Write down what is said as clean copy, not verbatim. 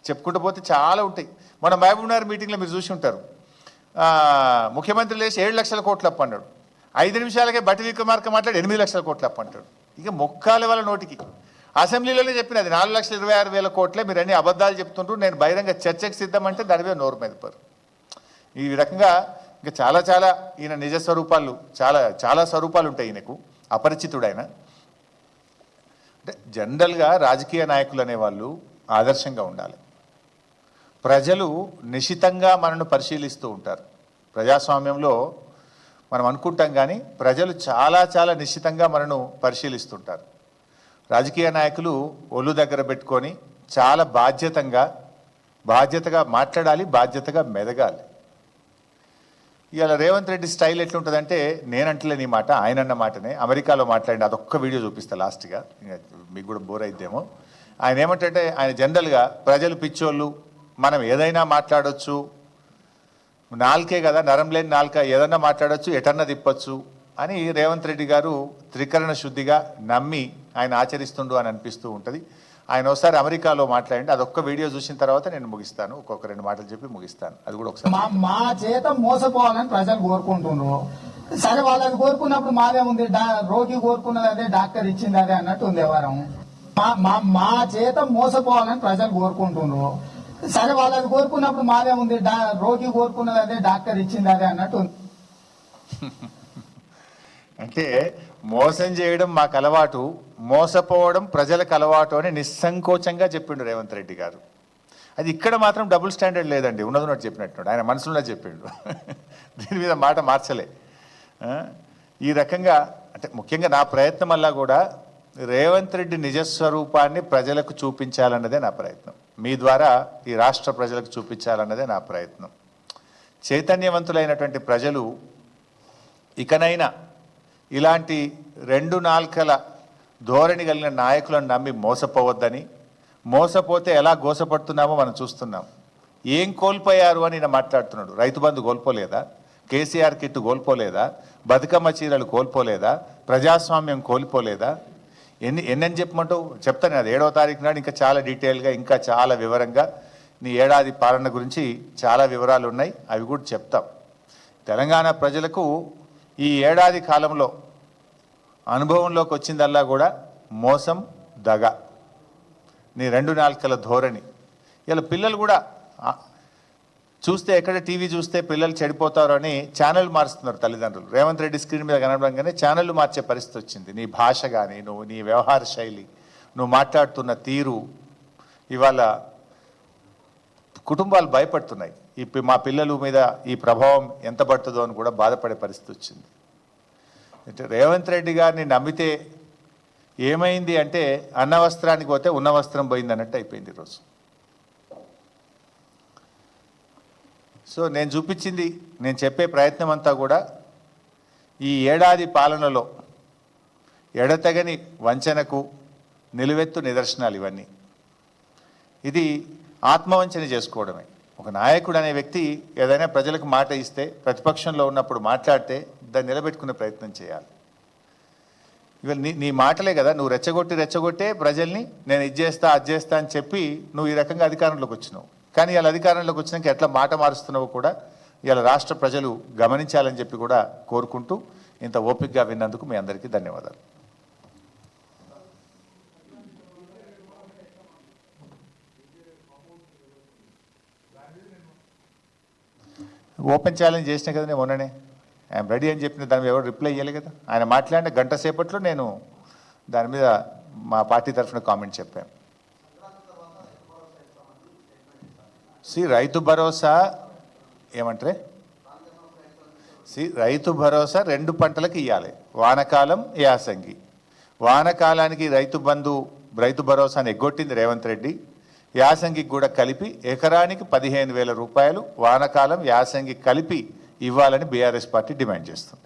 చెప్పుకుంటూ పోతే చాలా ఉంటాయి. మన మహబూబ్నగర్ మీటింగ్లో మీరు చూసి ఉంటారు, ముఖ్యమంత్రి లేచి 7 లక్షల కోట్లు అప్పు అన్నాడు. 5 నిమిషాలకే బట్టి విక్రమార్క మాట్లాడి 8 లక్షల కోట్లు అప్పు అంటాడు. ఇక మొక్కాలి వాళ్ళ నోటికి. అసెంబ్లీలోనే చెప్పినది 4,26,000 కోట్లే, మీరు అన్ని అబద్ధాలు చెప్తుంటారు, నేను బహిరంగ చర్చకు సిద్ధమంటే దాని మీద నోరు మెదపరు. ఈ రకంగా ఇంకా చాలా చాలా ఈయన నిజ స్వరూపాలు చాలా స్వరూపాలు ఉంటాయి ఈయనకు, అపరిచితుడైన. అంటే జనరల్గా రాజకీయ నాయకులు అనేవాళ్ళు ఆదర్శంగా ఉండాలి. ప్రజలు నిశితంగా మనను పరిశీలిస్తూ ఉంటారు. ప్రజాస్వామ్యంలో మనం అనుకుంటాం కానీ ప్రజలు చాలా నిశితంగా మనను పరిశీలిస్తుంటారు. రాజకీయ నాయకులు ఒళ్ళు దగ్గర పెట్టుకొని చాలా బాధ్యతగా మాట్లాడాలి, బాధ్యతగా మెదగాలి. ఇవాళ రేవంత్ రెడ్డి స్టైల్ ఎట్లుంటుందంటే, నేనంటలే నీ మాట, ఆయన అన్న మాటనే అమెరికాలో మాట్లాడి అదొక్క వీడియో చూపిస్తా లాస్ట్గా, మీకు కూడా బోర్ అయిద్దేమో. ఆయన ఏమంటే, ఆయన జనరల్గా ప్రజలు పిచ్చోళ్ళు, మనం ఏదైనా మాట్లాడవచ్చు, నాలుకే కదా, నరం లేని నాలుక, ఏదన్నా మాట్లాడచ్చు, ఎటన్నా తిప్పచ్చు అని రేవంత్ రెడ్డి గారు త్రికరణ శుద్ధిగా నమ్మి ఆయన ఆచరిస్తుండు అని అనిపిస్తూ ఉంటుంది. ఆయన ఒకసారి అమెరికాలో మాట్లాడండి, అదొక్క వీడియో చూసిన తర్వాత నేను ముగిస్తాను, ఒక్కొక్క 2 మాటలు చెప్పి ముగిస్తాను. అది కూడా ఒకసారి. మా చేత మోసపోవాలని ప్రజలు కోరుకుంటున్నారు. సరే, వాళ్ళని కోరుకున్నప్పుడు మాదే ఉంది, రోగి కోరుకున్నది అదే, డాక్టర్ ఇచ్చింది అదే అన్నట్టు ఉంది వ్యవహారం. మా చేత మోసపోవాలని ప్రజలు కోరుకుంటున్నారు. సరే, వాళ్ళని కోరుకున్నప్పుడు మాదే ఉంది, రోగి కోరుకున్నది అదే, డాక్టర్ ఇచ్చింది అదే అన్నట్టు ఉంది. అంటే మోసం చేయడం మాకు అలవాటు, మోసపోవడం ప్రజలకు అలవాటు అని నిస్సంకోచంగా చెప్పిండు రేవంత్ రెడ్డి గారు. అది ఇక్కడ మాత్రం డబుల్ స్టాండర్డ్ లేదండి, ఉన్నది చెప్పినట్టు ఆయన మనసులో చెప్పిండు. దీని మీద మాట మార్చలే. ఈ రకంగా అంటే ముఖ్యంగా నా ప్రయత్నం వల్ల కూడా రేవంత్ రెడ్డి నిజస్వరూపాన్ని ప్రజలకు చూపించాలన్నదే నా ప్రయత్నం, మీ ద్వారా ఈ రాష్ట్ర ప్రజలకు చూపించాలన్నదే నా ప్రయత్నం. చైతన్యవంతులైనటువంటి ప్రజలు ఇకనైనా ఇలాంటి 2 నాల్కల ధోరణి కలిగిన నాయకులను నమ్మి మోసపోవద్దని, మోసపోతే ఎలా గోసపడుతున్నామో మనం చూస్తున్నాం. ఏం కోల్పోయారు అని ఈయన మాట్లాడుతున్నాడు. రైతు బంధు కోల్పోలేదా, కేసీఆర్ కిట్టు కోల్పోలేదా, బతుకమ్మ చీరలు కోల్పోలేదా, ప్రజాస్వామ్యం కోల్పోలేదా, ఎన్నని చెప్పమంటూ చెప్తాను. అది 7వ తారీఖు నాడు ఇంకా చాలా డీటెయిల్గా, ఇంకా చాలా వివరంగా నీ ఏడాది పాలన గురించి చాలా వివరాలు ఉన్నాయి, అవి కూడా చెప్తాం. తెలంగాణ ప్రజలకు ఈ ఏడాది కాలంలో అనుభవంలోకి వచ్చిందల్లా కూడా మోసం, దగ, నీ 2 నాల్కల ధోరణి. ఇలా పిల్లలు కూడా చూస్తే, ఎక్కడ టీవీ చూస్తే పిల్లలు చెడిపోతారు అని ఛానల్ మారుస్తున్నారు తల్లిదండ్రులు. రేవంత్ రెడ్డి స్క్రీన్ మీద కనబడంగానే ఛానళ్ళు మార్చే పరిస్థితి వచ్చింది. నీ భాష కానీ, నీ వ్యవహార శైలి, నువ్వు మాట్లాడుతున్న తీరు, ఇవాళ కుటుంబాలు భయపడుతున్నాయి. మా పిల్లల మీద ఈ ప్రభావం ఎంత పడుతుందో అని కూడా బాధపడే పరిస్థితి వచ్చింది. అంటే రేవంత్ రెడ్డి గారిని నమ్మితే ఏమైంది అంటే, అన్న వస్త్రానికి పోతే ఉన్న వస్త్రం పోయింది అన్నట్టు అయిపోయింది ఈరోజు. సో నేను చూపించింది, నేను చెప్పే ప్రయత్నం అంతా కూడా ఈ ఏడాది పాలనలో ఎడతెగని వంచనకు నిలువెత్తు నిదర్శనాలు ఇవన్నీ. ఇది ఆత్మవంచన చేసుకోవడమే. ఒక నాయకుడు అనే వ్యక్తి ఏదైనా ప్రజలకు మాట ఇస్తే, ప్రతిపక్షంలో ఉన్నప్పుడు మాట్లాడితే దాన్ని నిలబెట్టుకునే ప్రయత్నం చేయాలి. ఇవాళ నీ మాటలే కదా, నువ్వు రెచ్చగొట్టే ప్రజల్ని నేను ఇది చేస్తా అది చేస్తా అని చెప్పి నువ్వు ఈ రకంగా అధికారంలోకి వచ్చినావు. కానీ ఇలా అధికారంలోకి వచ్చినాక ఎట్లా మాట మారుస్తున్నావు కూడా ఇలా రాష్ట్ర ప్రజలు గమనించాలని చెప్పి కూడా కోరుకుంటూ, ఇంత ఓపికగా విన్నందుకు మీ అందరికీ ధన్యవాదాలు. ఓపెన్ ఛాలెంజ్ చేసినా కదా నేను మొన్ననే, ఐఎమ్ రెడీ అని చెప్పిన దాని మీద ఎవరు రిప్లై ఇవ్వలే కదా. ఆయన మాట్లాడిన గంట సేపట్లో నేను దాని మీద మా పార్టీ తరఫున కామెంట్ చెప్పాను. రైతు భరోసా ఏమంటారే, రైతు భరోసా 2 పంటలకు ఇవ్వాలి, వానకాలం, యాసంగి. వానకాలానికి రైతు భరోసాని ఎగ్గొట్టింది రేవంత్ రెడ్డి. యాసంగికి కూడా కలిపి ఎకరానికి 15,000 రూపాయలు వానకాలం, యాసంగి కలిపి ఇవ్వాలని బీఆర్ఎస్ పార్టీ డిమాండ్ చేస్తుంది.